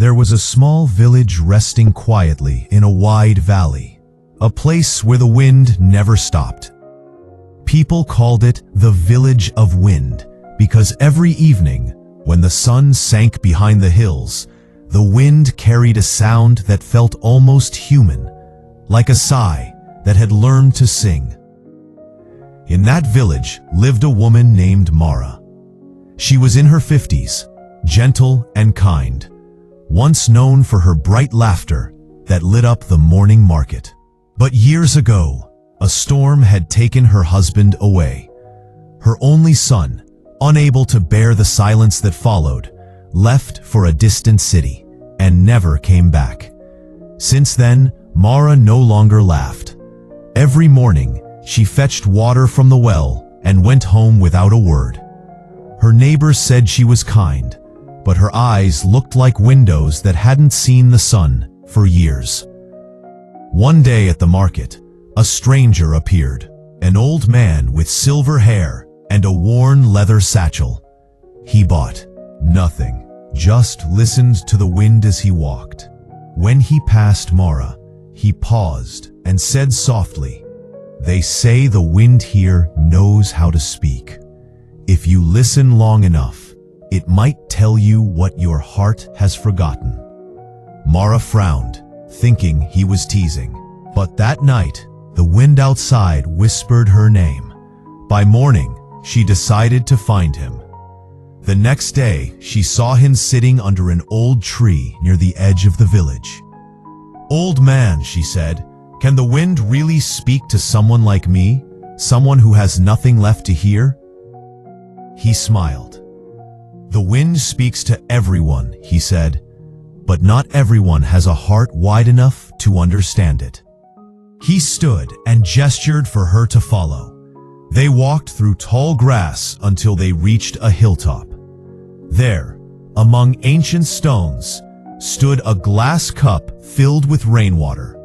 There was a small village resting quietly in a wide valley, a place where the wind never stopped. People called it the Village of Wind because every evening, when the sun sank behind the hills, the wind carried a sound that felt almost human, like a sigh that had learned to sing. In that village lived a woman named Mara. She was in her 50s, gentle and kind, once known for her bright laughter that lit up the morning market. But years ago, a storm had taken her husband away. Her only son, unable to bear the silence that followed, left for a distant city and never came back. Since then, Mara no longer laughed. Every morning, she fetched water from the well and went home without a word. Her neighbors said she was kind, but her eyes looked like windows that hadn't seen the sun for years. One day at the market, a stranger appeared, an old man with silver hair and a worn leather satchel. He bought nothing, just listened to the wind as he walked. When he passed Mara, he paused and said softly, "They say the wind here knows how to speak. If you listen long enough, it might tell you what your heart has forgotten." Mara frowned, thinking he was teasing. But that night, the wind outside whispered her name. By morning, she decided to find him. The next day, she saw him sitting under an old tree near the edge of the village. "Old man," she said, "can the wind really speak to someone like me, someone who has nothing left to hear?" He smiled. "The wind speaks to everyone," he said, "but not everyone has a heart wide enough to understand it." He stood and gestured for her to follow. They walked through tall grass until they reached a hilltop. There, among ancient stones, stood a glass cup filled with rainwater,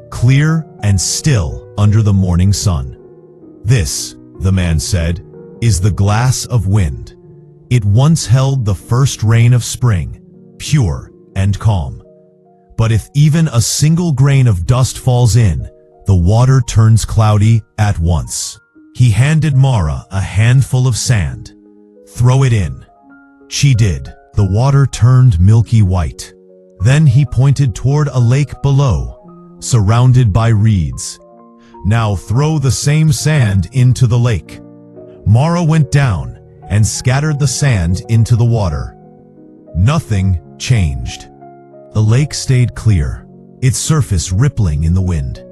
clear and still under the morning sun. "This," the man said, "is the glass of wind. It once held the first rain of spring, pure and calm. But if even a single grain of dust falls in, the water turns cloudy at once." He handed Mara a handful of sand. "Throw it in." She did. The water turned milky white. Then he pointed toward a lake below, surrounded by reeds. "Now throw the same sand into the lake." Mara went down and scattered the sand into the water. Nothing changed. The lake stayed clear, its surface rippling in the wind.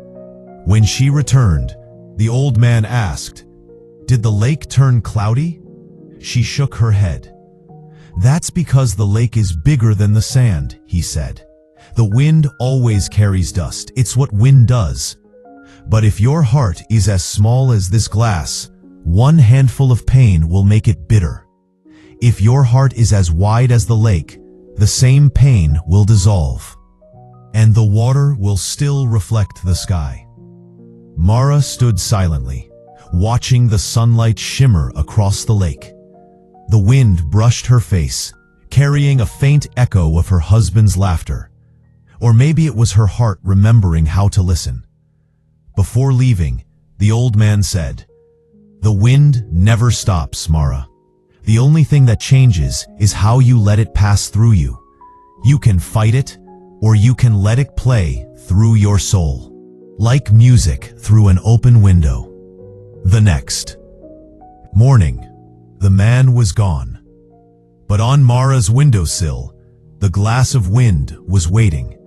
When she returned, the old man asked, "Did the lake turn cloudy?" She shook her head. "That's because the lake is bigger than the sand," he said. "The wind always carries dust. It's what wind does. But if your heart is as small as this glass, one handful of pain will make it bitter. If your heart is as wide as the lake, the same pain will dissolve, and the water will still reflect the sky." Mara stood silently, watching the sunlight shimmer across the lake. The wind brushed her face, carrying a faint echo of her husband's laughter. Or maybe it was her heart remembering how to listen. Before leaving, the old man said, "The wind never stops, Mara. The only thing that changes is how you let it pass through you. You can fight it, or you can let it play through your soul, like music through an open window." The next morning, the man was gone. But on Mara's windowsill, the glass of wind was waiting,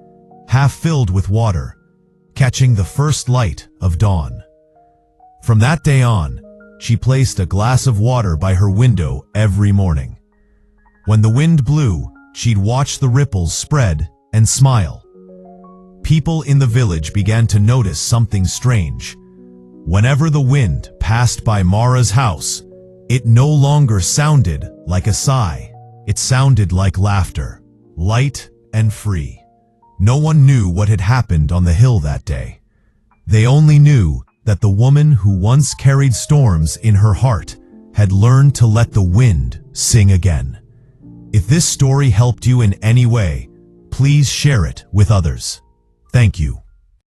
half filled with water, catching the first light of dawn. From that day on, she placed a glass of water by her window every morning. When the wind blew, she'd watch the ripples spread and smile. People in the village began to notice something strange. Whenever the wind passed by Mara's house, it no longer sounded like a sigh. It sounded like laughter, light and free. No one knew what had happened on the hill that day. They only knew that the woman who once carried storms in her heart had learned to let the wind sing again. If this story helped you in any way, please share it with others. Thank you.